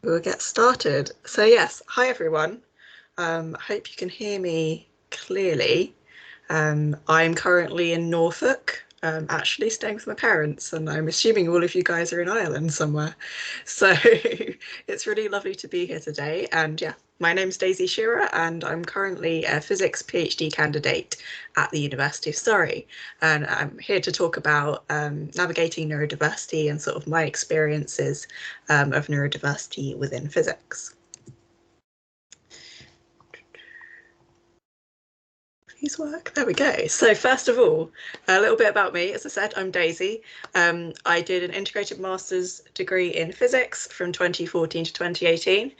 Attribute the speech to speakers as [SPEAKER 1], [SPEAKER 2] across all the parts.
[SPEAKER 1] We'll get started. So yes, hi everyone. Hope you can hear me clearly. I'm currently in Norfolk, actually staying with my parents, and I'm assuming all of you guys are in Ireland somewhere. So it's really lovely to be here today. And yeah, my name's Daisy Shearer, and I'm currently a physics PhD candidate at the University of Surrey. And I'm here to talk about navigating neurodiversity and sort of my experiences of neurodiversity within physics. Please work. There we go. So first of all, a little bit about me. As I said, I'm Daisy. I did an integrated master's degree in physics from 2014 to 2018,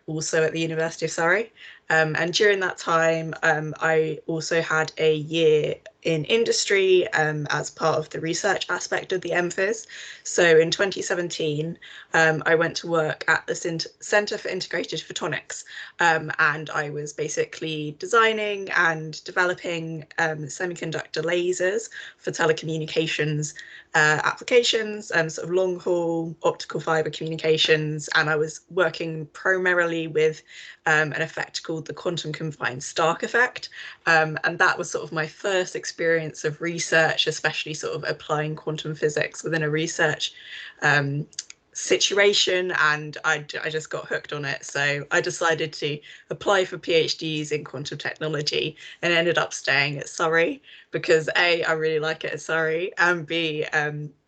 [SPEAKER 1] also at the University of Surrey. And during that time, I also had a year in industry as part of the research aspect of the MPhys. So in 2017, I went to work at the Centre for Integrated Photonics, and I was basically designing and developing semiconductor lasers for telecommunications applications, sort of long haul optical fiber communications, and I was working primarily with an effect called the quantum confined Stark effect, and that was sort of my first experience of research, especially sort of applying quantum physics within a research situation, and I just got hooked on it. So I decided to apply for PhDs in quantum technology and ended up staying at Surrey because A, I really like it at Surrey, and B,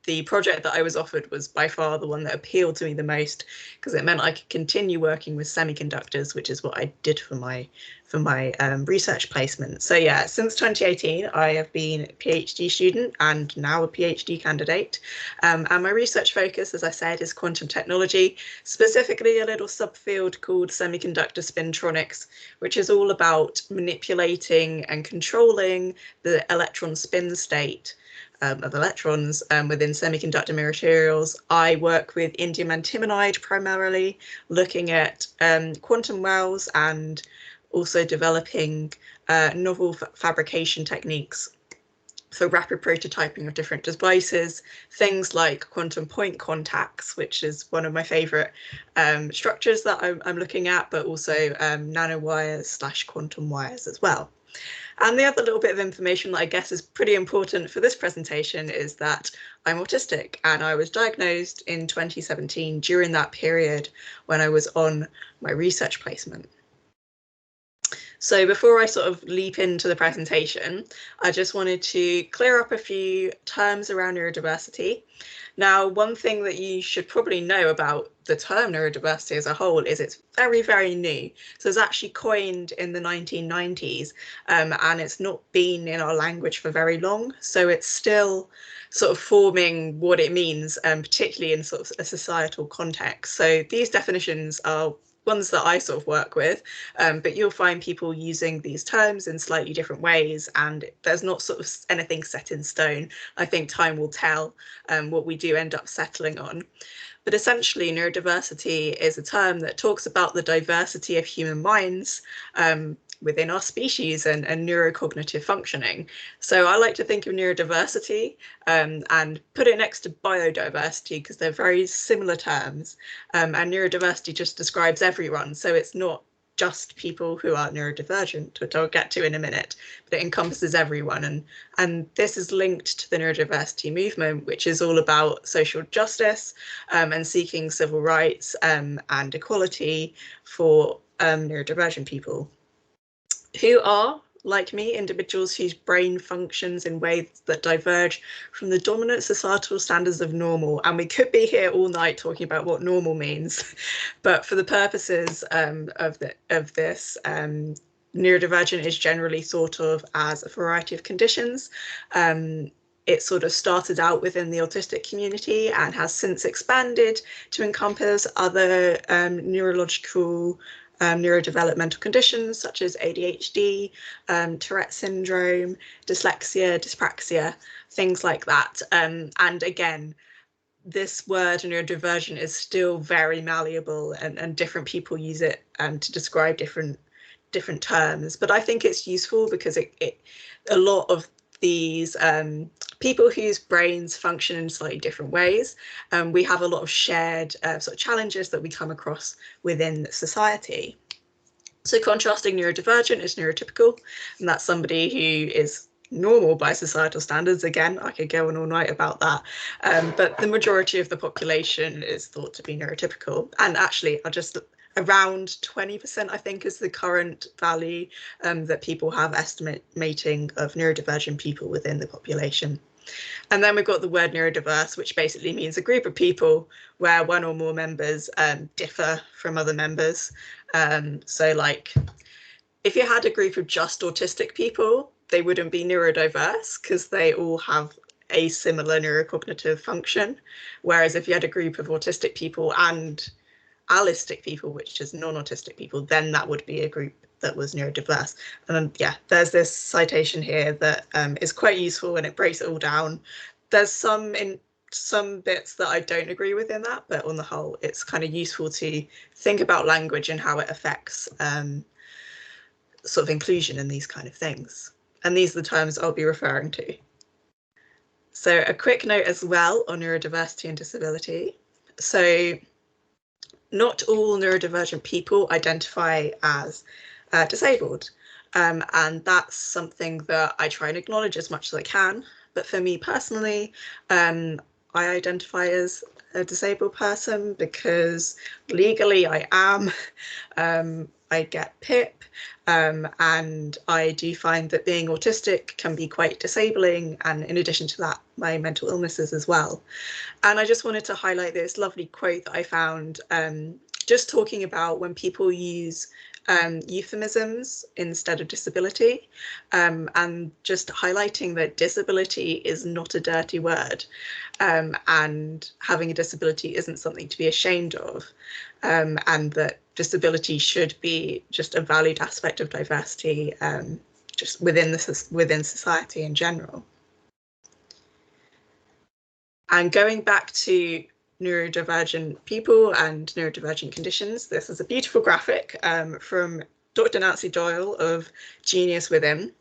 [SPEAKER 1] the project that I was offered was by far the one that appealed to me the most because it meant I could continue working with semiconductors, which is what I did for my research placement. So yeah, since 2018, I have been a PhD student and now a PhD candidate. And my research focus, as I said, is quantum technology, specifically a little subfield called semiconductor spintronics, which is all about manipulating and controlling the electron spin state of electrons within semiconductor materials. I work with indium antimonide primarily, looking at quantum wells and also developing novel fabrication techniques for rapid prototyping of different devices, things like quantum point contacts, which is one of my favorite structures that I'm looking at, but also nanowires / quantum wires as well. And the other little bit of information that I guess is pretty important for this presentation is that I'm autistic, and I was diagnosed in 2017 during that period when I was on my research placement. So before I sort of leap into the presentation, I just wanted to clear up a few terms around neurodiversity. Now, one thing that you should probably know about the term neurodiversity as a whole is it's very, very new. So it's actually coined in the 1990s, and it's not been in our language for very long. So it's still sort of forming what it means, particularly in sort of a societal context. So these definitions are ones that I sort of work with, but you'll find people using these terms in slightly different ways, and there's not sort of anything set in stone. I think time will tell what we do end up settling on. But essentially, neurodiversity is a term that talks about the diversity of human minds within our species and neurocognitive functioning. So I like to think of neurodiversity and put it next to biodiversity because they're very similar terms. And neurodiversity just describes everyone. So it's not just people who are neurodivergent, which I'll get to in a minute, but it encompasses everyone. And this is linked to the neurodiversity movement, which is all about social justice and seeking civil rights and equality for neurodivergent people, who are, like me, individuals whose brain functions in ways that diverge from the dominant societal standards of normal. And we could be here all night talking about what normal means, but for the purposes of this, neurodivergent is generally thought of as a variety of conditions. It sort of started out within the autistic community and has since expanded to encompass other neurological neurodevelopmental conditions such as ADHD, Tourette syndrome, dyslexia, dyspraxia, things like that. And again, this word neurodivergent is still very malleable, and different people use it to describe different terms. But I think it's useful because a lot of these people whose brains function in slightly different ways. We have a lot of shared sort of challenges that we come across within society. So contrasting neurodivergent is neurotypical, and that's somebody who is normal by societal standards. Again, I could go on all night about that, but the majority of the population is thought to be neurotypical. And actually, around 20%, I think, is the current value that people have estimating of neurodivergent people within the population. And then we've got the word neurodiverse, which basically means a group of people where one or more members differ from other members. So like, if you had a group of just autistic people, they wouldn't be neurodiverse because they all have a similar neurocognitive function. Whereas if you had a group of autistic people and allistic people, which is non-autistic people, then that would be a group that was neurodiverse. And yeah, there's this citation here that is quite useful, and it breaks it all down. There's some bits that I don't agree with in that, but on the whole, it's kind of useful to think about language and how it affects sort of inclusion in these kind of things. And these are the terms I'll be referring to. So a quick note as well on neurodiversity and disability. So not all neurodivergent people identify as disabled. And that's something that I try and acknowledge as much as I can. But for me personally, I identify as a disabled person because legally I am. I get PIP, and I do find that being autistic can be quite disabling, and in addition to that, my mental illnesses as well. And I just wanted to highlight this lovely quote that I found, just talking about when people use euphemisms instead of disability, and just highlighting that disability is not a dirty word, and having a disability isn't something to be ashamed of, and that disability should be just a valued aspect of diversity, just within society in general. And going back to neurodivergent people and neurodivergent conditions, this is a beautiful graphic from Dr. Nancy Doyle of Genius Within.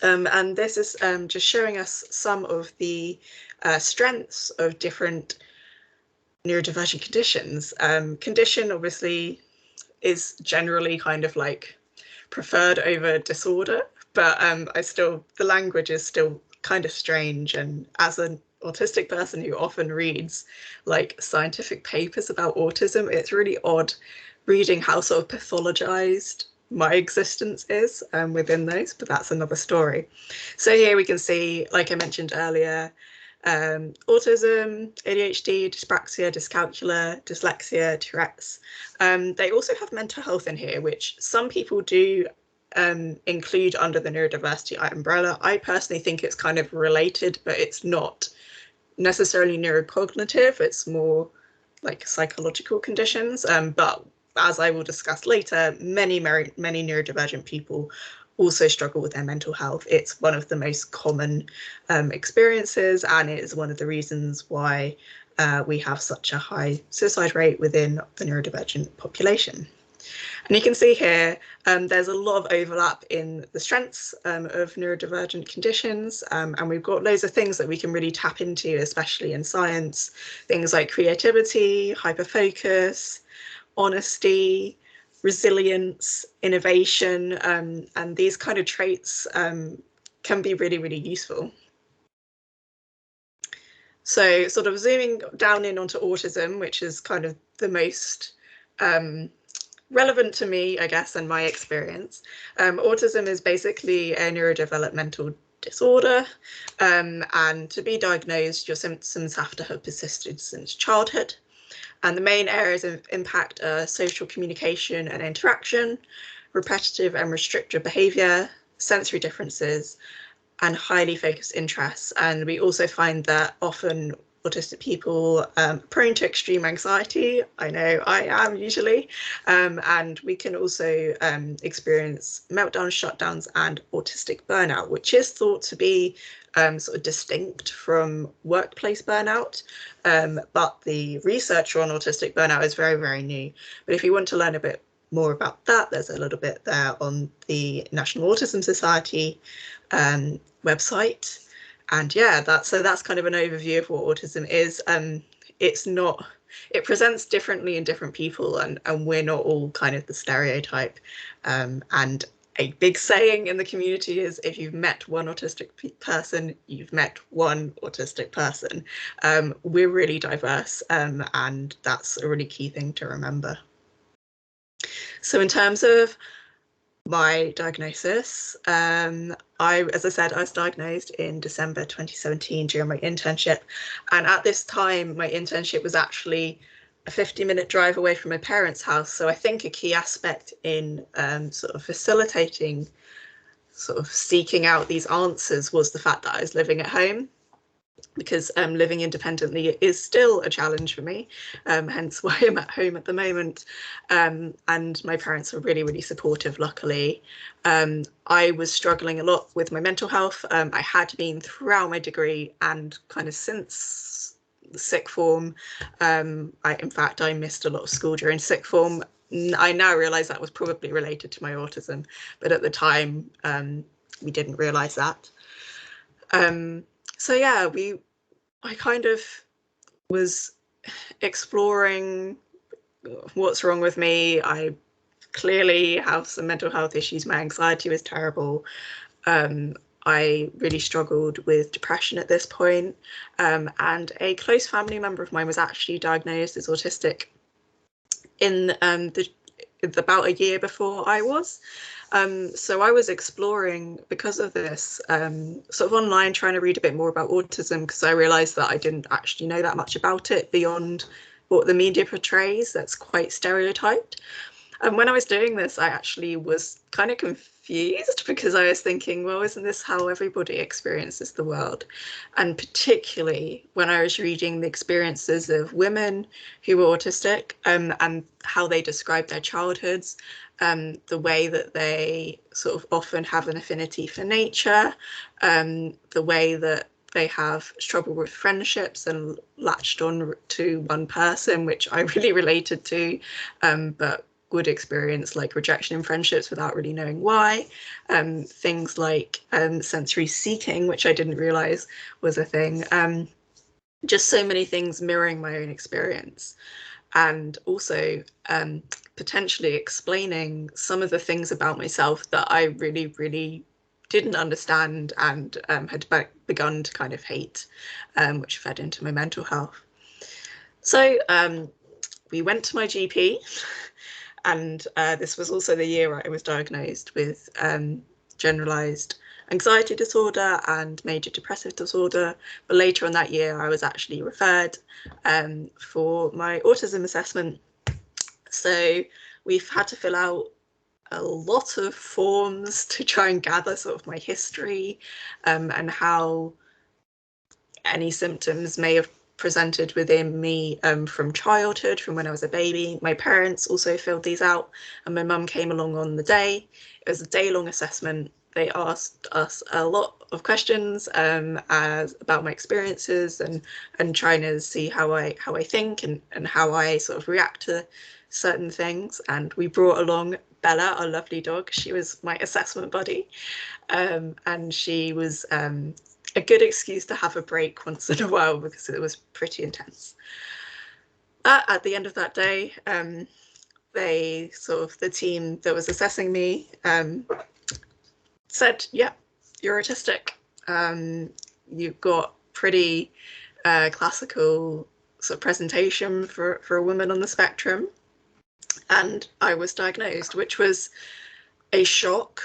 [SPEAKER 1] And this is just showing us some of the strengths of different neurodivergent conditions. Condition obviously is generally kind of like preferred over disorder, but the language is still kind of strange. And as an autistic person who often reads like scientific papers about autism, it's really odd reading how sort of pathologized my existence is within those, but that's another story. So here we can see, like I mentioned earlier, autism, ADHD, dyspraxia, dyscalculia, dyslexia, Tourette's. They also have mental health in here, which some people do include under the neurodiversity umbrella. I personally think it's kind of related, but it's not necessarily neurocognitive. It's more like psychological conditions. But as I will discuss later, many neurodivergent people also struggle with their mental health. It's one of the most common experiences, and it is one of the reasons why we have such a high suicide rate within the neurodivergent population. And you can see here, there's a lot of overlap in the strengths of neurodivergent conditions, and we've got loads of things that we can really tap into, especially in science, things like creativity, hyperfocus, honesty, resilience, innovation, and these kind of traits can be really, really useful. So sort of zooming down in onto autism, which is kind of the most relevant to me, I guess, and my experience. Autism is basically a neurodevelopmental disorder, and to be diagnosed, your symptoms have to have persisted since childhood. And the main areas of impact are social communication and interaction, repetitive and restrictive behaviour, sensory differences, and highly focused interests. And we also find that often autistic people are prone to extreme anxiety. I know I am usually, and we can also experience meltdowns, shutdowns, and autistic burnout, which is thought to be sort of distinct from workplace burnout, but the research on autistic burnout is very, very new. But if you want to learn a bit more about that, there's a little bit there on the National Autism Society website. And yeah, that's kind of an overview of what autism is. It's not, it presents differently in different people, and we're not all kind of the stereotype. And a big saying in the community is, if you've met one autistic person, you've met one autistic person. We're really diverse, and that's a really key thing to remember. So in terms of my diagnosis, as I said, I was diagnosed in December 2017 during my internship. And at this time, my internship was actually a 50-minute drive away from my parents' house. So I think a key aspect in sort of facilitating, sort of seeking out these answers, was the fact that I was living at home, because living independently is still a challenge for me, hence why I'm at home at the moment. And my parents are really, really supportive, luckily. I was struggling a lot with my mental health. I had been throughout my degree, and kind of since sixth form. In fact, I missed a lot of school during sixth form. I now realise that was probably related to my autism, but at the time, we didn't realise that. So yeah, I kind of was exploring what's wrong with me. I clearly have some mental health issues. My anxiety was terrible. I really struggled with depression at this point. And a close family member of mine was actually diagnosed as autistic in about a year before I was. So I was exploring, because of this, sort of online, trying to read a bit more about autism, because I realised that I didn't actually know that much about it beyond what the media portrays. That's quite stereotyped. And when I was doing this, I actually was kind of confused, because I was thinking, well, isn't this how everybody experiences the world? And particularly when I was reading the experiences of women who were autistic, and how they describe their childhoods, the way that they sort of often have an affinity for nature, the way that they have struggled with friendships and latched on to one person, which I really related to, but would experience like rejection in friendships without really knowing why. Things like sensory seeking, which I didn't realize was a thing. Just so many things mirroring my own experience. And also potentially explaining some of the things about myself that I really, really didn't understand, and had begun to kind of hate, which fed into my mental health. So we went to my GP, and this was also the year I was diagnosed with generalized anxiety disorder and major depressive disorder. But later on that year, I was actually referred for my autism assessment. So we've had to fill out a lot of forms to try and gather sort of my history, and how any symptoms may have presented within me from childhood, from when I was a baby. My parents also filled these out, and my mum came along on the day. It was a day-long assessment. They asked us a lot of questions about my experiences, and trying to see how I think, and how I sort of react to certain things. And we brought along Bella, our lovely dog. She was my assessment buddy, and she was a good excuse to have a break once in a while, because it was pretty intense. At the end of that day, the team that was assessing me said, yeah, you're autistic. You've got pretty classical sort of presentation for a woman on the spectrum. And I was diagnosed, which was a shock,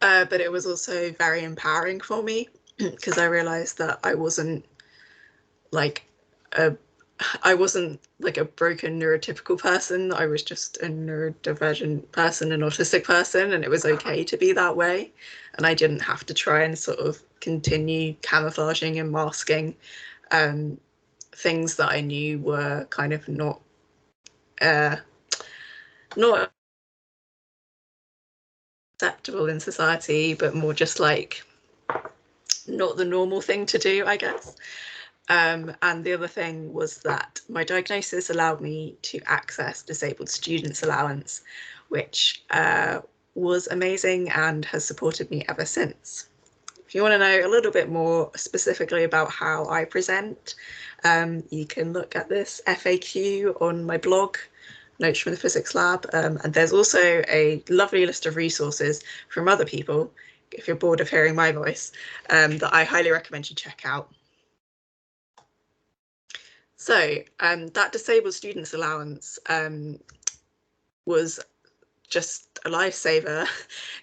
[SPEAKER 1] but it was also very empowering for me, because I realized that I wasn't like a broken neurotypical person. I was just a neurodivergent person, an autistic person, and it was okay to be that way. And I didn't have to try and sort of continue camouflaging and masking things that I knew were kind of not acceptable in society, but more just like not the normal thing to do, I guess. And the other thing was that my diagnosis allowed me to access disabled students allowance, which was amazing and has supported me ever since. if you want to know a little bit more specifically about how I present, you can look at this FAQ on my blog, Notes from the Physics Lab, and there's also a lovely list of resources from other people, if you're bored of hearing my voice, that I highly recommend you check out. So that disabled students allowance was just a lifesaver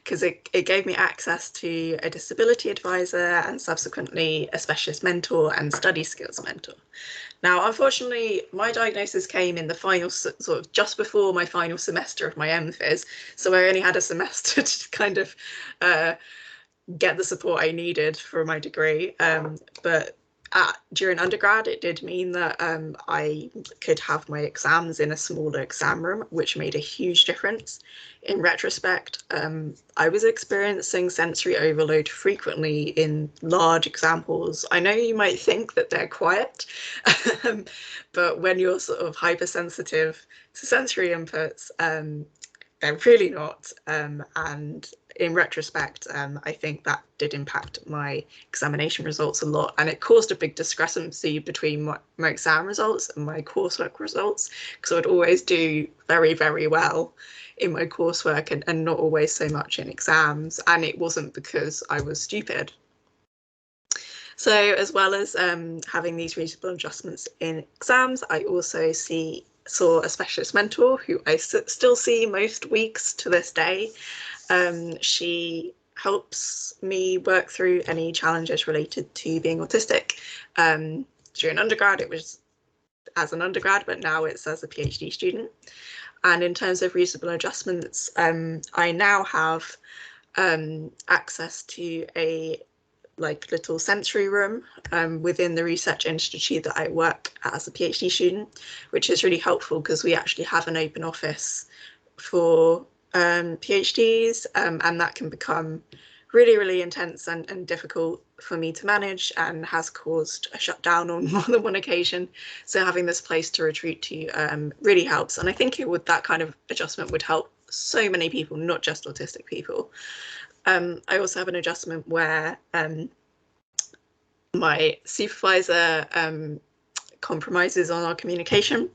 [SPEAKER 1] because it gave me access to a disability advisor and subsequently a specialist mentor and study skills mentor. Now, unfortunately, my diagnosis came in the final, sort of just before my final semester of my MPhys, so I only had a semester to kind of get the support I needed for my degree. But during undergrad, it did mean that I could have my exams in a smaller exam room, which made a huge difference. In retrospect, I was experiencing sensory overload frequently in large exam halls. I know you might think that they're quiet, but when you're sort of hypersensitive to sensory inputs, they're really not. And in retrospect, I think that did impact my examination results a lot, and it caused a big discrepancy between my exam results and my coursework results, because I would always do very, very well in my coursework and not always so much in exams, and it wasn't because I was stupid. So as well as having these reasonable adjustments in exams, I also saw a specialist mentor who I still see most weeks to this day. She helps me work through any challenges related to being autistic. During undergrad, it was as an undergrad, but now it's as a PhD student. And in terms of reasonable adjustments, I now have access to a little sensory room within the research institute that I work at as a PhD student, which is really helpful because we actually have an open office for PhDs, and that can become really, really intense and difficult for me to manage, and has caused a shutdown on more than one occasion. So having this place to retreat to really helps, and I think that kind of adjustment would help so many people, not just autistic people. I also have an adjustment where my supervisor compromises on our communication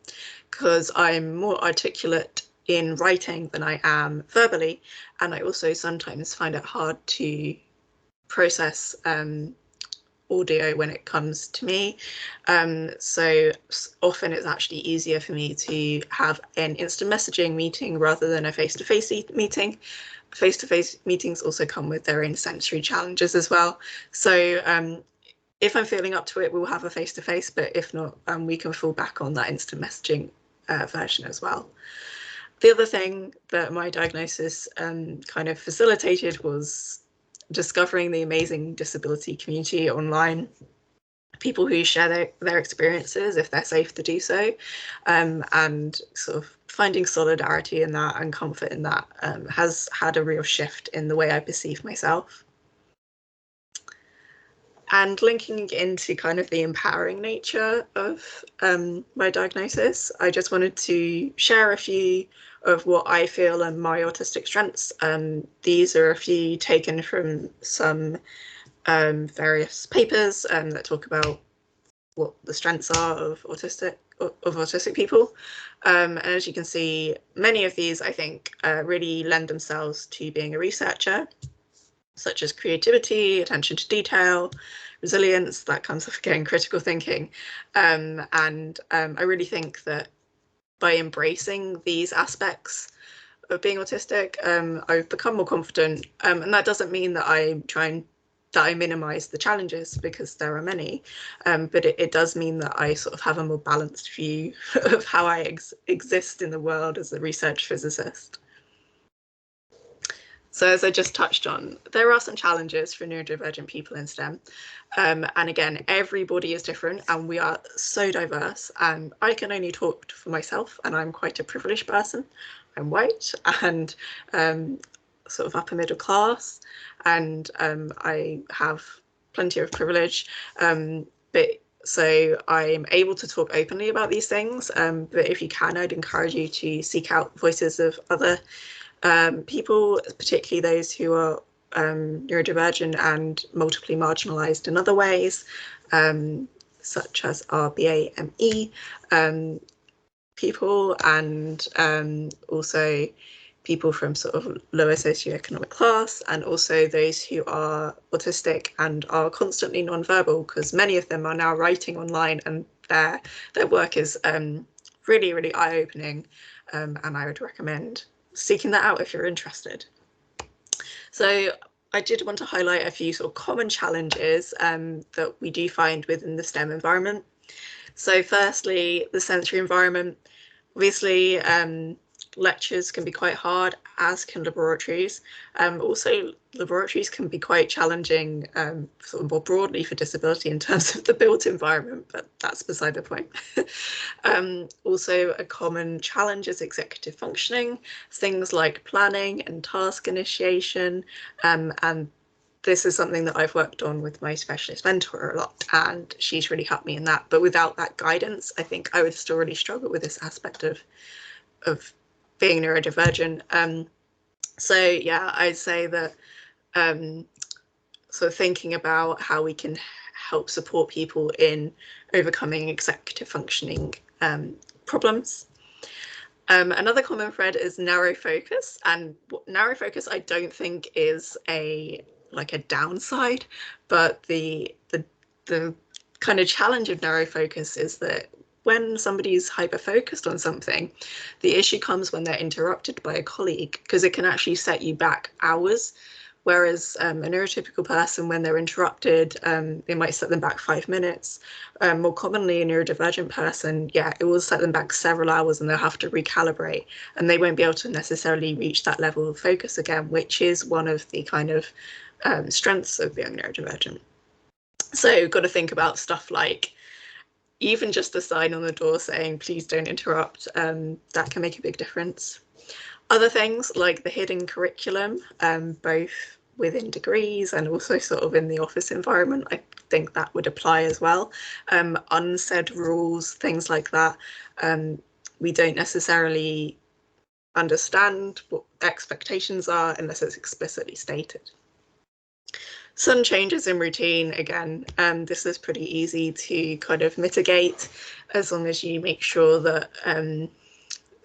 [SPEAKER 1] because I'm more articulate in writing than I am verbally, and I also sometimes find it hard to process audio when it comes to me. So often it's actually easier for me to have an instant messaging meeting rather than a face-to-face meeting. Face-to-face meetings also come with their own sensory challenges as well. So if I'm feeling up to it, we'll have a face-to-face, but if not, we can fall back on that instant messaging version as well. The other thing that my diagnosis kind of facilitated was discovering the amazing disability community online, people who share their experiences if they're safe to do so, and sort of finding solidarity in that and comfort in that has had a real shift in the way I perceive myself. And linking into kind of the empowering nature of my diagnosis, I just wanted to share a few of what I feel are my autistic strengths. These are a few taken from some various papers that talk about what the strengths are of autistic people. And as you can see, many of these, I think, really lend themselves to being a researcher, such as creativity, attention to detail, resilience, that comes up again, critical thinking. And I really think that by embracing these aspects of being autistic, I've become more confident. And that doesn't mean that I minimize the challenges, because there are many, but it does mean that I sort of have a more balanced view of how I exist in the world as a research physicist. So as I just touched on, there are some challenges for neurodivergent people in STEM. And again, everybody is different and we are so diverse, and I can only talk for myself, and I'm quite a privileged person. I'm white and sort of upper middle class, and I have plenty of privilege. So I'm able to talk openly about these things, but if you can, I'd encourage you to seek out voices of other people, particularly those who are neurodivergent and multiply marginalised in other ways, such as our BAME people, and also people from sort of lower socioeconomic class, and also those who are autistic and are constantly nonverbal, because many of them are now writing online, and their work is really, really eye-opening, and I would recommend seeking that out if you're interested. So I did want to highlight a few sort of common challenges that we do find within the STEM environment. So firstly, the sensory environment. Obviously, lectures can be quite hard, as can laboratories. Also, laboratories can be quite challenging sort of more broadly for disability in terms of the built environment, but that's beside the point. Also, a common challenge is executive functioning, things like planning and task initiation, and this is something that I've worked on with my specialist mentor a lot, and she's really helped me in that. But without that guidance, I think I would still really struggle with this aspect of being neurodivergent. So yeah, I'd say that sort of thinking about how we can help support people in overcoming executive functioning problems. Another common thread is narrow focus, and narrow focus I don't think is a downside, but the kind of challenge of narrow focus is that when somebody's hyper-focused on something, the issue comes when they're interrupted by a colleague, because it can actually set you back hours. Whereas a neurotypical person, when they're interrupted, it might set them back 5 minutes. More commonly, a neurodivergent person, yeah, it will set them back several hours, and they'll have to recalibrate, and they won't be able to necessarily reach that level of focus again, which is one of the kind of strengths of being neurodivergent. So you've got to think about stuff like even just a sign on the door saying, please don't interrupt, that can make a big difference. Other things like the hidden curriculum, both within degrees and also sort of in the office environment, I think that would apply as well. Unsaid rules, things like that. We don't necessarily understand what expectations are unless it's explicitly stated. Some changes in routine, again, this is pretty easy to kind of mitigate as long as you make sure that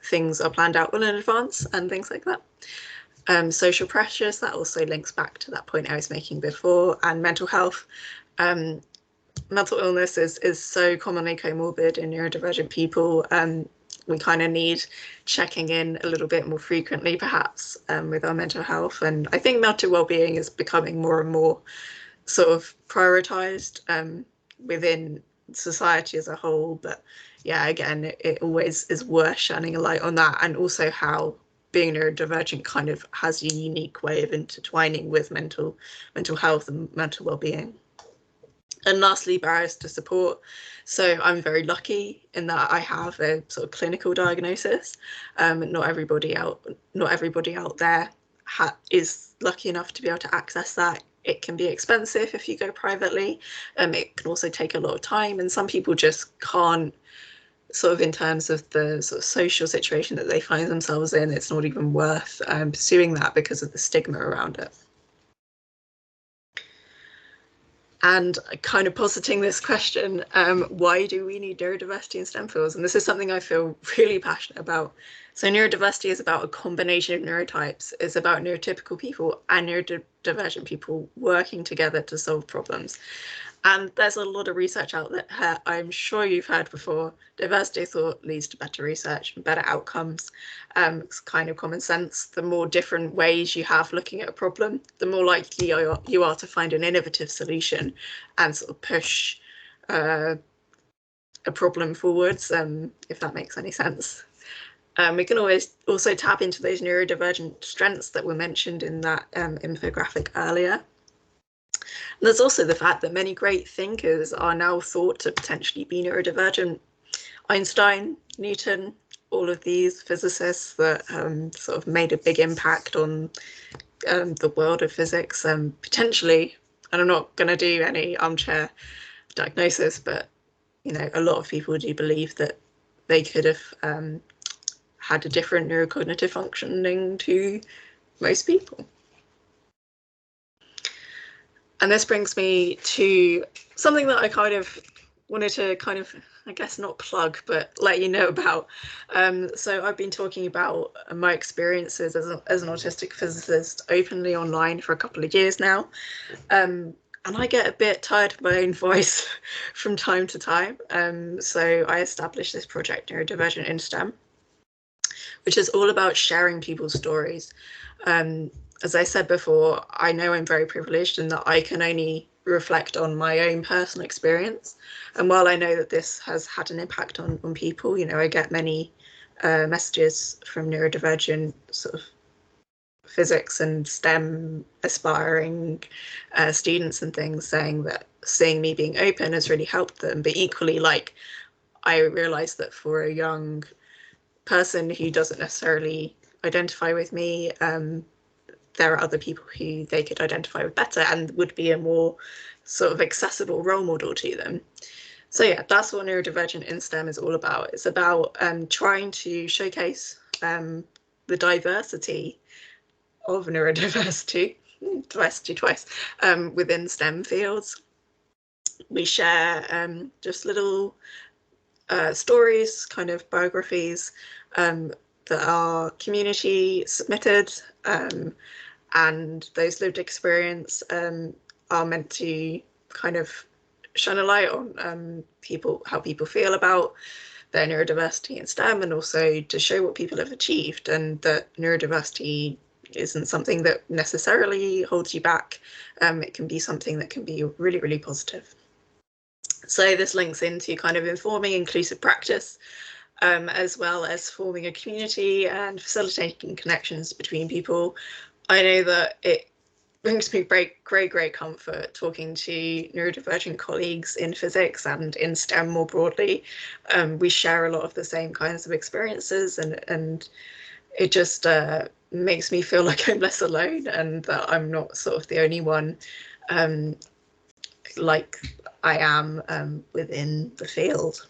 [SPEAKER 1] things are planned out well in advance and things like that. Social pressures, that also links back to that point I was making before, and mental health. Mental illness is so commonly comorbid in neurodivergent people. We kind of need checking in a little bit more frequently, perhaps, with our mental health. And I think mental well-being is becoming more and more sort of prioritized within society as a whole. But yeah, again, it always is worth shining a light on that, and also how being neurodivergent kind of has a unique way of intertwining with mental health and mental well-being. And lastly, barriers to support. So I'm very lucky in that I have a sort of clinical diagnosis. Not everybody out there is lucky enough to be able to access that. It can be expensive if you go privately. It can also take a lot of time, and some people just can't, sort of in terms of the sort of social situation that they find themselves in, it's not even worth pursuing that because of the stigma around it. And kind of positing this question, why do we need neurodiversity in STEM fields? And this is something I feel really passionate about. So neurodiversity is about a combination of neurotypes. It's about neurotypical people and neurodivergent people working together to solve problems. And there's a lot of research out there. I'm sure you've heard before. Diversity of thought leads to better research and better outcomes. It's kind of common sense. The more different ways you have looking at a problem, the more likely you are to find an innovative solution and sort of push a problem forwards, if that makes any sense. We can always also tap into those neurodivergent strengths that were mentioned in that infographic earlier. And there's also the fact that many great thinkers are now thought to potentially be neurodivergent. Einstein, Newton, all of these physicists that sort of made a big impact on the world of physics, potentially, and I'm not going to do any armchair diagnosis, but a lot of people do believe that they could have had a different neurocognitive functioning to most people. And this brings me to something that I kind of wanted to I guess not plug, but let you know about. So I've been talking about my experiences as an autistic physicist openly online for a couple of years now. And I get a bit tired of my own voice from time to time. So I established this project, Neurodivergent in STEM, which is all about sharing people's stories. As I said before, I know I'm very privileged in that I can only reflect on my own personal experience. And while I know that this has had an impact on people, you know, I get many messages from neurodivergent sort of physics and STEM aspiring students and things saying that seeing me being open has really helped them. But equally, like, I realized that for a young person who doesn't necessarily identify with me, there are other people who they could identify with better and would be a more sort of accessible role model to them. So yeah, that's what Neurodivergent in STEM is all about. It's about trying to showcase the diversity of neurodiversity, twice, within STEM fields. We share just little stories, kind of biographies that are community submitted, and those lived experience are meant to kind of shine a light on how people feel about their neurodiversity in STEM, and also to show what people have achieved, and that neurodiversity isn't something that necessarily holds you back. It can be something that can be really, really positive. So this links into kind of informing inclusive practice, as well as forming a community and facilitating connections between people. I know that it brings me great comfort talking to neurodivergent colleagues in physics and in STEM more broadly. We share a lot of the same kinds of experiences, and it just makes me feel like I'm less alone and that I'm not sort of the only one like I am within the field.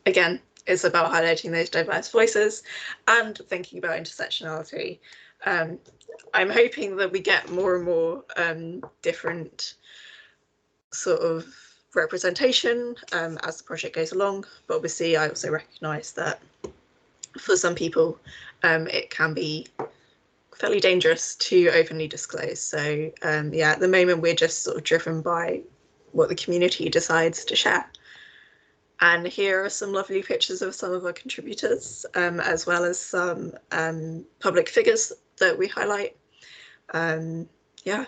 [SPEAKER 1] Again, it's about highlighting those diverse voices and thinking about intersectionality. I'm hoping that we get more and more different sort of representation as the project goes along, but obviously I also recognise that for some people it can be fairly dangerous to openly disclose. So yeah, at the moment we're just sort of driven by what the community decides to share. And here are some lovely pictures of some of our contributors, as well as some public figures that we highlight. Yeah,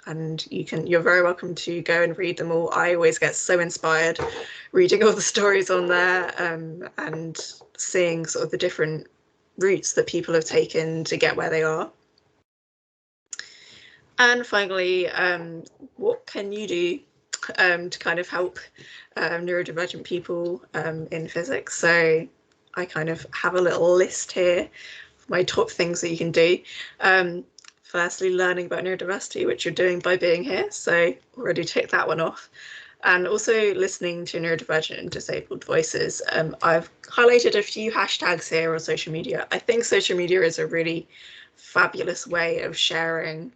[SPEAKER 1] and you're very welcome to go and read them all. I always get so inspired reading all the stories on there, and seeing sort of the different routes that people have taken to get where they are. And finally, what can you do to kind of help neurodivergent people in physics? So I kind of have a little list here of my top things that you can do. Firstly, learning about neurodiversity, which you're doing by being here, so already tick that one off. And also listening to neurodivergent and disabled voices. I've highlighted a few hashtags here on social media. I think social media is a really fabulous way of sharing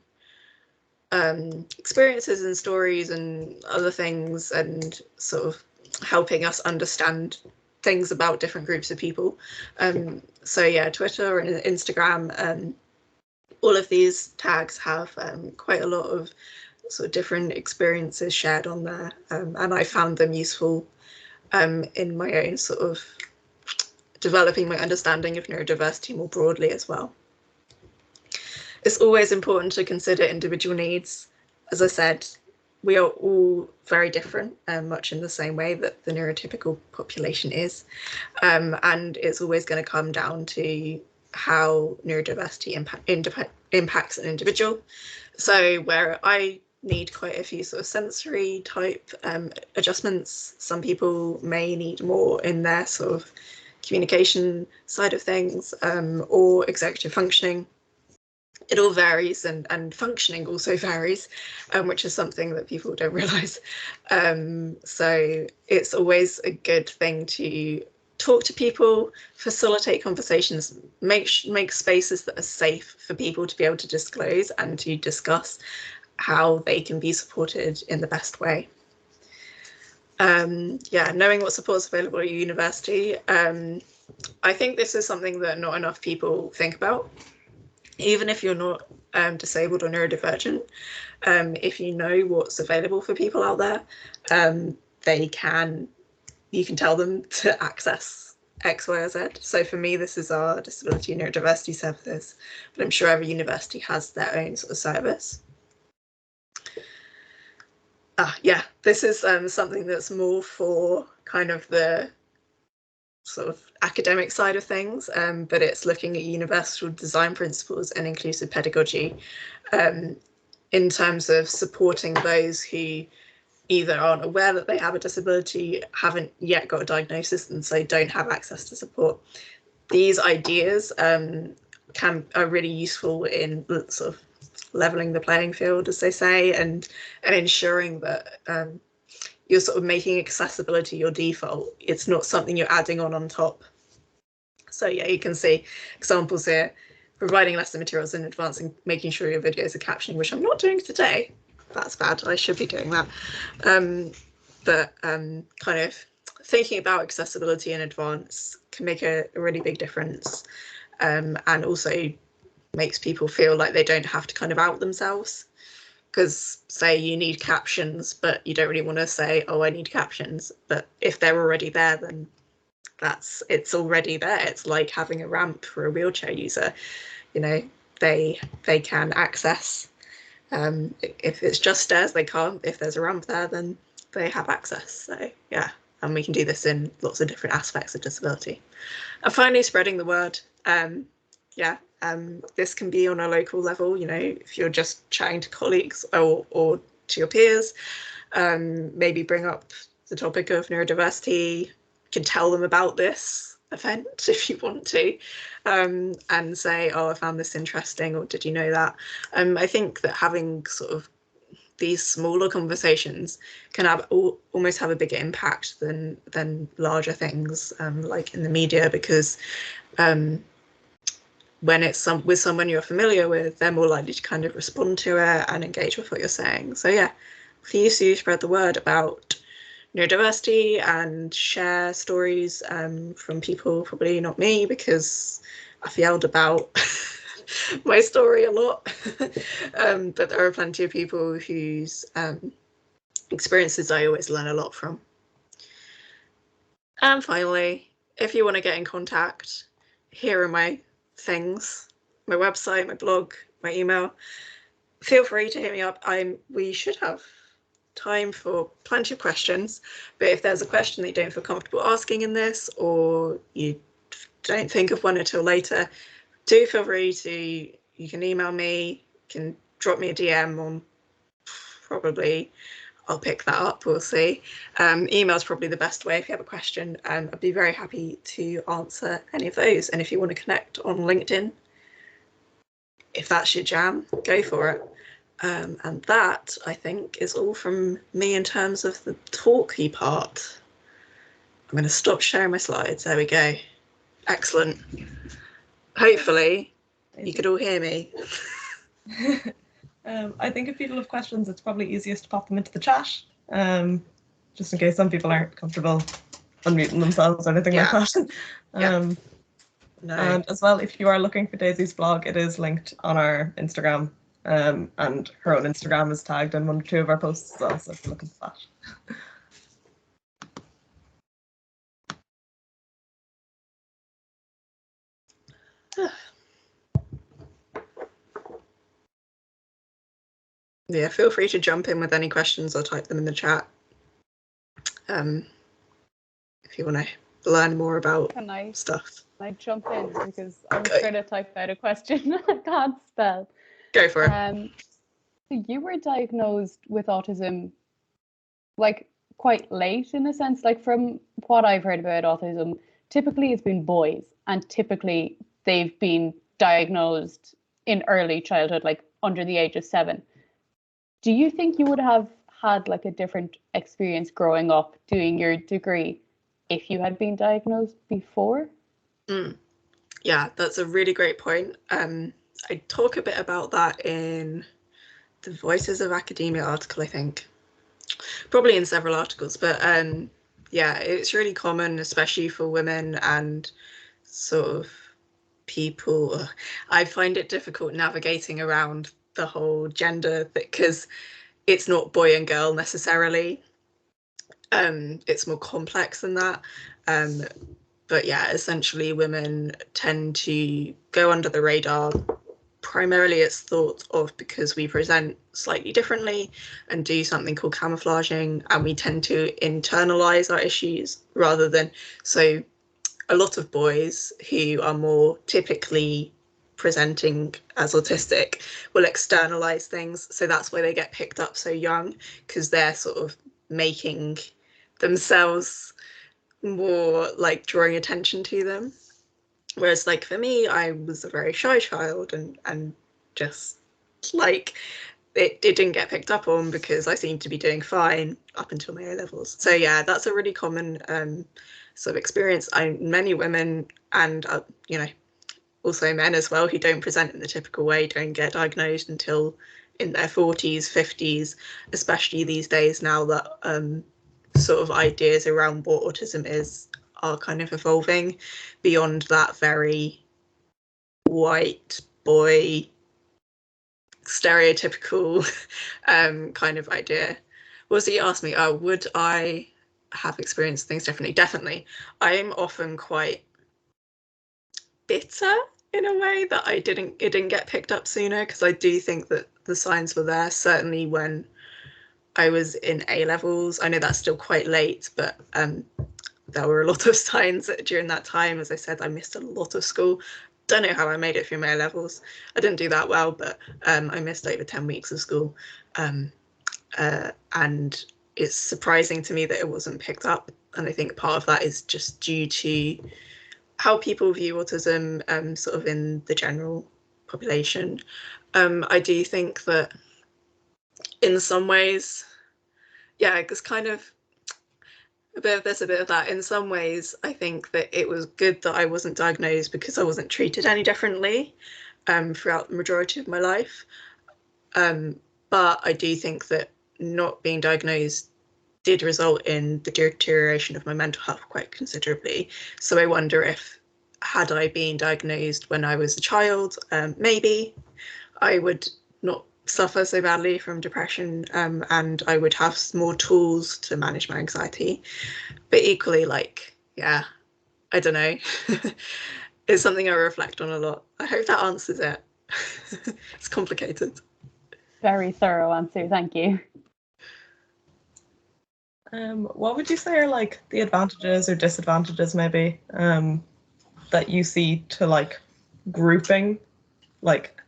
[SPEAKER 1] experiences and stories and other things, and sort of helping us understand things about different groups of people. So yeah, Twitter and Instagram, all of these tags have quite a lot of sort of different experiences shared on there, and I found them useful in my own sort of developing my understanding of neurodiversity more broadly as well. It's always important to consider individual needs. As I said, we are all very different, much in the same way that the neurotypical population is, and it's always going to come down to how neurodiversity impacts an individual. So where I need quite a few sort of sensory type adjustments, some people may need more in their sort of communication side of things, or executive functioning. It all varies, and functioning also varies, which is something that people don't realise. So it's always a good thing to talk to people, facilitate conversations, make spaces that are safe for people to be able to disclose and to discuss, how they can be supported in the best way. Yeah, knowing what support's available at university. I think this is something that not enough people think about. Even if you're not disabled or neurodivergent, if you know what's available for people out there, you can tell them to access X, Y, or Z. So for me, this is our disability and neurodiversity services, but I'm sure every university has their own sort of service. Yeah, this is something that's more for kind of the sort of academic side of things, but it's looking at universal design principles and inclusive pedagogy in terms of supporting those who either aren't aware that they have a disability, haven't yet got a diagnosis, and so don't have access to support. These ideas are really useful in sort of leveling the playing field, as they say, and ensuring that you're sort of making accessibility your default. It's not something you're adding on top. So yeah, you can see examples here, providing lesson materials in advance and making sure your videos are captioning, which I'm not doing today. That's bad, I should be doing that. But kind of thinking about accessibility in advance can make a really big difference, and also makes people feel like they don't have to kind of out themselves. Because say you need captions, but you don't really want to say, oh, I need captions. But if they're already there, then it's already there. It's like having a ramp for a wheelchair user. You know, they can access. If it's just stairs, they can't. If there's a ramp there, then they have access. So yeah, and we can do this in lots of different aspects of disability. And finally, spreading the word. Yeah, this can be on a local level, you know, if you're just chatting to colleagues or to your peers, maybe bring up the topic of neurodiversity, you can tell them about this event if you want to, and say, oh, I found this interesting, or did you know that? I think that having sort of these smaller conversations can almost have a bigger impact than larger things, like in the media, because when it's with someone you're familiar with, they're more likely to kind of respond to it and engage with what you're saying. So yeah, please do spread the word about neurodiversity and share stories from people, probably not me, because I've yelled about my story a lot. But there are plenty of people whose experiences I always learn a lot from. And finally, if you want to get in contact, here are my things, my website, my blog, my email. Feel free to hit me up. We should have time for plenty of questions, but if there's a question that you don't feel comfortable asking in this, or you don't think of one until later, do feel free to, you can email me, you can drop me a DM on, probably I'll pick that up, we'll see. Email is probably the best way if you have a question. I'd be very happy to answer any of those. And if you want to connect on LinkedIn, if that's your jam, go for it. And that, I think, is all from me in terms of the talky part. I'm going to stop sharing my slides. There we go. Excellent. Hopefully, you could all hear me.
[SPEAKER 2] I think if people have questions, it's probably easiest to pop them into the chat, just in case some people aren't comfortable unmuting themselves or anything like that. No. And as well, if you are looking for Daisy's blog, it is linked on our Instagram, and her own Instagram is tagged in one or two of our posts as well, so if you're looking for
[SPEAKER 1] that. Yeah, feel free to jump in with any questions or type them in the chat. If you want to learn more about stuff.
[SPEAKER 3] Can I jump in, because I was trying to type out a question I can't spell.
[SPEAKER 1] Go for it.
[SPEAKER 3] So you were diagnosed with autism like quite late, in a sense. Like, from what I've heard about autism, typically it's been boys, and typically they've been diagnosed in early childhood, like under the age of 7. Do you think you would have had like a different experience growing up doing your degree if you had been diagnosed before?
[SPEAKER 1] Yeah, that's a really great point. I talk a bit about that in the Voices of Academia article, I think. Probably in several articles, but yeah, it's really common, especially for women and sort of people. I find it difficult navigating around the whole gender because it's not boy and girl necessarily. It's more complex than that. But yeah, essentially women tend to go under the radar. Primarily it's thought of because we present slightly differently and do something called camouflaging, and we tend to internalize our issues rather than, so a lot of boys who are more typically presenting as autistic will externalize things. So that's why they get picked up so young, because they're sort of making themselves more like drawing attention to them. Whereas like for me, I was a very shy child and just like it didn't get picked up on because I seemed to be doing fine up until my A levels. So yeah, that's a really common sort of experience. Many women and you know, also men as well, who don't present in the typical way, don't get diagnosed until in their 40s, 50s, especially these days now that sort of ideas around what autism is are kind of evolving beyond that very white boy stereotypical kind of idea. What was it you asked me? Oh, would I have experienced things differently? Definitely. I'm often quite bitter in a way that it didn't get picked up sooner, because I do think that the signs were there, certainly when I was in A levels. I know that's still quite late, but there were a lot of signs during that time. As I said, I missed a lot of school. Don't know how I made it through my A levels. I didn't do that well, but I missed over 10 weeks of school. And it's surprising to me that it wasn't picked up. And I think part of that is just due to how people view autism sort of in the general population. I do think that in some ways, yeah, it's kind of a bit of this, a bit of that. In some ways, I think that it was good that I wasn't diagnosed because I wasn't treated any differently throughout the majority of my life. But I do think that not being diagnosed did result in the deterioration of my mental health quite considerably. So I wonder if, had I been diagnosed when I was a child, maybe I would not suffer so badly from depression, and I would have more tools to manage my anxiety. But equally, like, yeah, I don't know. It's something I reflect on a lot. I hope that answers it. It's complicated.
[SPEAKER 3] Very thorough answer, thank you.
[SPEAKER 2] What would you say are like the advantages or disadvantages maybe that you see to like grouping like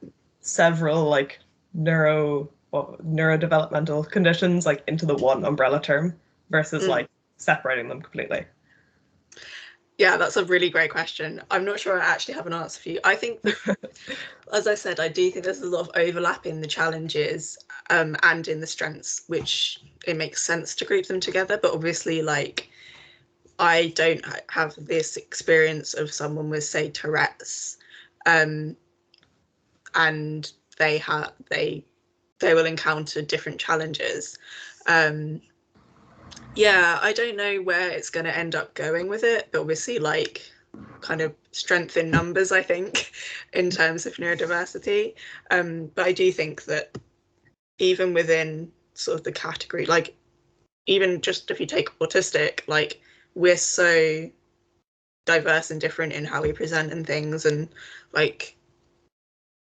[SPEAKER 2] several like neurodevelopmental conditions like into the one umbrella term versus like separating them completely?
[SPEAKER 1] Yeah, that's a really great question. I'm not sure I actually have an answer for you. I think that, as I said, I do think there's a lot of overlap in the challenges and in the strengths, which it makes sense to group them together. But obviously, like, I don't have this experience of someone with, say, Tourette's, and they will encounter different challenges. Yeah, I don't know where it's going to end up going with it, but obviously, like, kind of strength in numbers, I think, in terms of neurodiversity. But I do think that even within sort of the category, like, even just if you take autistic, like, we're so diverse and different in how we present and things. And, like,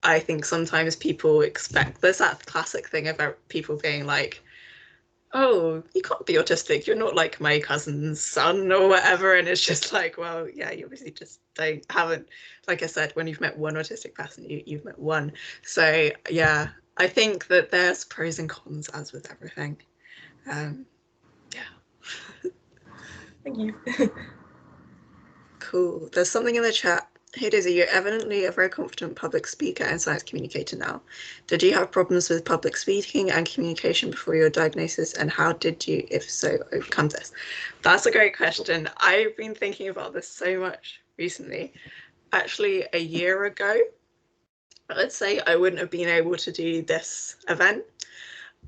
[SPEAKER 1] I think sometimes people expect, there's that classic thing about people being like, oh, you can't be autistic, you're not like my cousin's son or whatever. And it's just like, well, yeah, you obviously just haven't, like I said, when you've met one autistic person, you've met one. So yeah, I think that there's pros and cons as with everything. Yeah.
[SPEAKER 2] Thank you.
[SPEAKER 1] Cool. There's something in the chat. Hey Daisy, you're evidently a very confident public speaker and science communicator now. Did you have problems with public speaking and communication before your diagnosis, and how did you, if so, overcome this? That's a great question. I've been thinking about this so much recently. Actually, a year ago, let's say, I wouldn't have been able to do this event.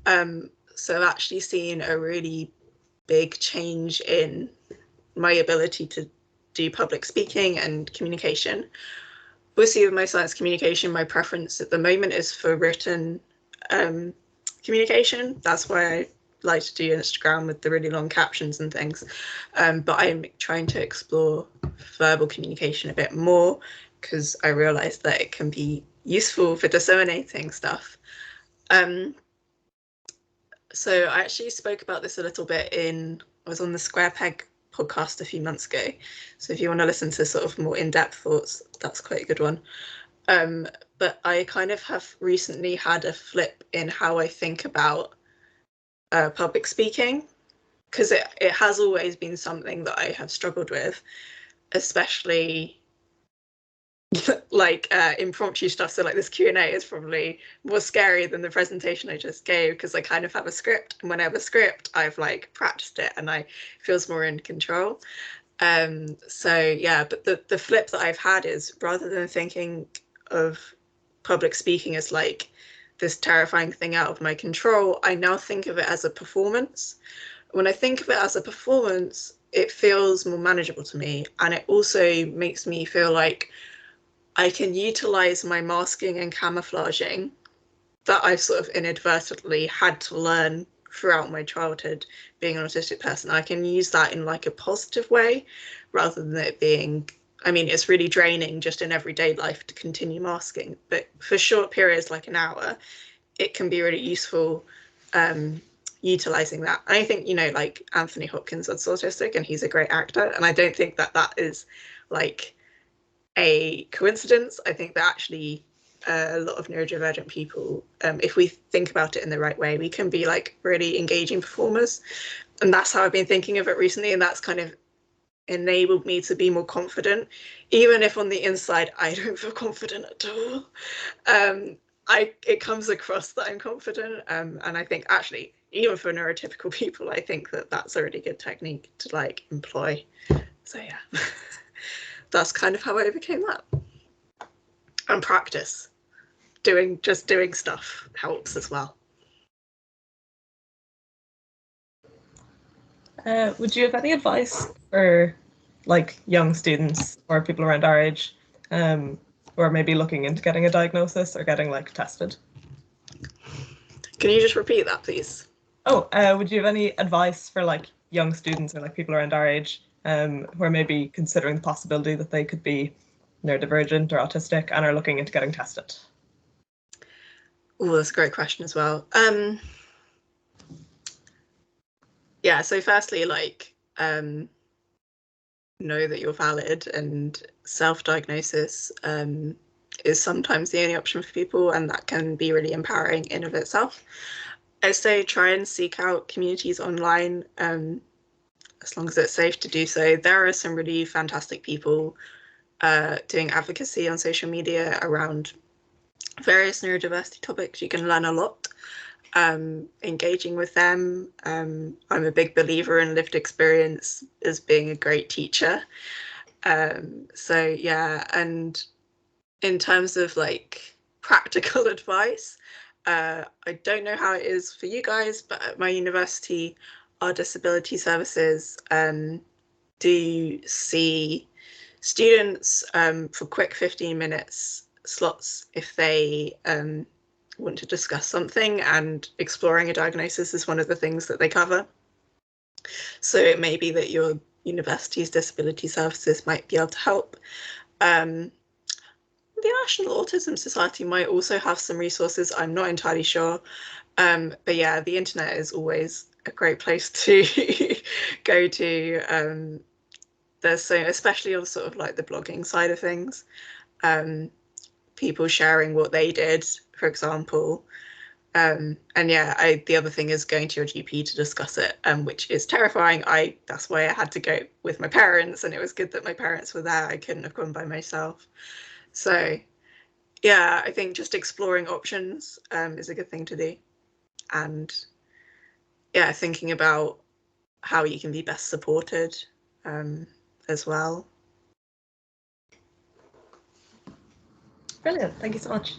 [SPEAKER 1] So I've actually seen a really big change in my ability to do public speaking and communication. Obviously, with my science communication, my preference at the moment is for written communication. That's why I like to do Instagram with the really long captions and things. But I'm trying to explore verbal communication a bit more because I realized that it can be useful for disseminating stuff. So I actually spoke about this a little bit I was on the Square Peg podcast a few months ago. So if you want to listen to sort of more in-depth thoughts, that's quite a good one. But I kind of have recently had a flip in how I think about public speaking, because it has always been something that I have struggled with, especially like impromptu stuff. So like this Q&A is probably more scary than the presentation I just gave, because I kind of have a script, and when I have a script I've like practiced it and I feels more in control. So yeah, but the flip that I've had is, rather than thinking of public speaking as like this terrifying thing out of my control, I now think of it as a performance. When I think of it as a performance, it feels more manageable to me, and it also makes me feel like I can utilize my masking and camouflaging that I've sort of inadvertently had to learn throughout my childhood being an autistic person. I can use that in like a positive way, rather than it being, I mean, it's really draining just in everyday life to continue masking, but for short periods like an hour, it can be really useful utilizing that. And I think, you know, like Anthony Hopkins is autistic and he's a great actor, and I don't think that that is like a coincidence. I think that actually a lot of neurodivergent people, if we think about it in the right way, we can be like really engaging performers. And that's how I've been thinking of it recently, and that's kind of enabled me to be more confident, even if on the inside I don't feel confident at all. It comes across that I'm confident, and I think actually even for neurotypical people, I think that that's a really good technique to like employ. So yeah. That's kind of how I overcame that. And practice. Just doing stuff helps as well.
[SPEAKER 2] Would you have any advice for like young students or people around our age who are maybe looking into getting a diagnosis or getting like tested?
[SPEAKER 1] Can you just repeat that, please?
[SPEAKER 2] Oh, would you have any advice for like young students or like people around our age who are maybe considering the possibility that they could be neurodivergent or autistic and are looking into getting tested?
[SPEAKER 1] Oh, that's a great question as well. Yeah, so firstly, like, know that you're valid, and self-diagnosis is sometimes the only option for people, and that can be really empowering in of itself. I say try and seek out communities online, as long as it's safe to do so. There are some really fantastic people doing advocacy on social media around various neurodiversity topics. You can learn a lot engaging with them. I'm a big believer in lived experience as being a great teacher. So yeah, and in terms of like practical advice, I don't know how it is for you guys, but at my university, our disability services do see students for quick 15 minutes slots if they want to discuss something, and exploring a diagnosis is one of the things that they cover. So it may be that your university's disability services might be able to help. The National Autism Society might also have some resources. I'm not entirely sure. But yeah, the internet is always a great place to go to. There's so, especially on sort of like the blogging side of things, people sharing what they did, for example. And yeah, the other thing is going to your GP to discuss it, which is terrifying. That's why I had to go with my parents, and it was good that my parents were there. I couldn't have gone by myself. So yeah, I think just exploring options is a good thing to do. And yeah, thinking about how you can be best supported as well.
[SPEAKER 2] Brilliant, thank you so much.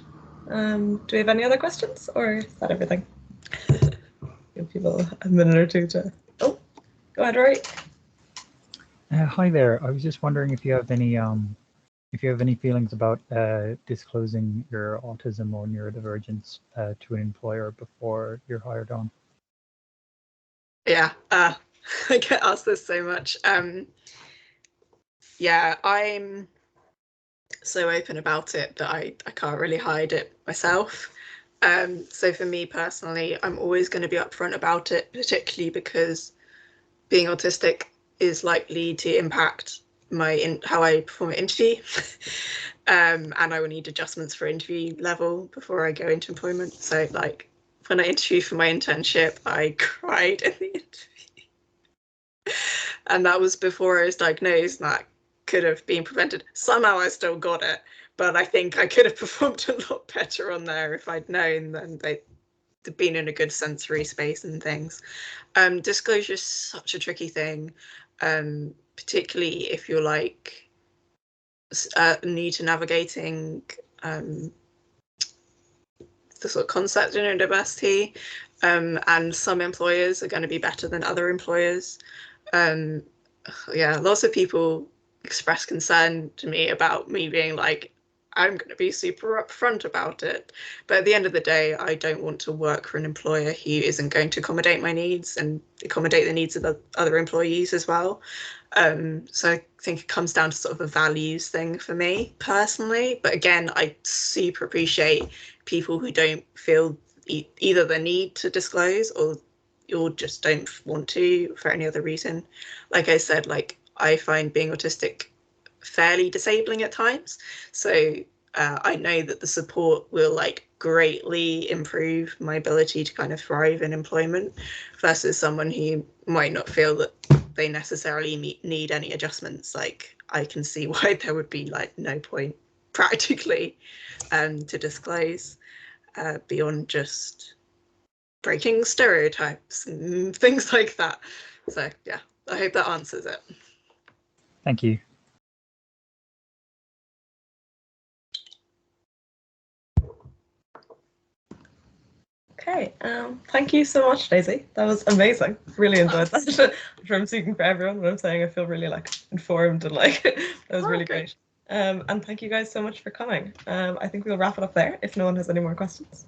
[SPEAKER 2] Do we have any other questions, or is that everything? give people a minute or two to. Oh, go ahead, Rory.
[SPEAKER 4] Hi there. I was just wondering if you have any feelings about disclosing your autism or neurodivergence to an employer before you're hired on.
[SPEAKER 1] Yeah, I get asked this so much. Yeah, I'm so open about it that I can't really hide it myself. So for me personally, I'm always going to be upfront about it, particularly because being autistic is likely to impact how I perform at interview. And I will need adjustments for interview level before I go into employment. So like when I interviewed for my internship, I cried in the interview. And that was before I was diagnosed, and that could have been prevented. Somehow I still got it, but I think I could have performed a lot better on there if I'd known that they'd been in a good sensory space and things. Disclosure is such a tricky thing, particularly if you're like new to navigating the sort of concept of neurodiversity, and some employers are going to be better than other employers. Yeah, lots of people express concern to me about me being like, I'm going to be super upfront about it. But at the end of the day, I don't want to work for an employer who isn't going to accommodate my needs and accommodate the needs of the other employees as well. So I think it comes down to sort of a values thing for me personally. But again, I super appreciate people who don't feel either the need to disclose or just don't want to for any other reason. Like I said, like I find being autistic fairly disabling at times. So I know that the support will like greatly improve my ability to kind of thrive in employment versus someone who might not feel that they necessarily need any adjustments. Like I can see why there would be like no point practically to disclose beyond just breaking stereotypes and things like that. So yeah, I hope that answers it.
[SPEAKER 4] Thank you.
[SPEAKER 2] Okay, thank you so much, Daisy. That was amazing. Really enjoyed that. I'm sure I'm speaking for everyone when I'm saying I feel really like informed and like that was really great. And thank you guys so much for coming. I think we'll wrap it up there if no one has any more questions.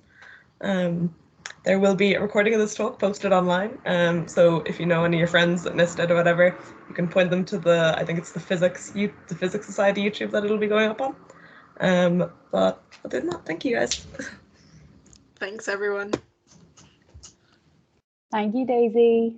[SPEAKER 2] There will be a recording of this talk posted online. So if you know any of your friends that missed it or whatever, you can point them to I think it's the Physics Society YouTube that it'll be going up on. But other than that, thank you guys.
[SPEAKER 1] Thanks everyone.
[SPEAKER 3] Thank you, Daisy.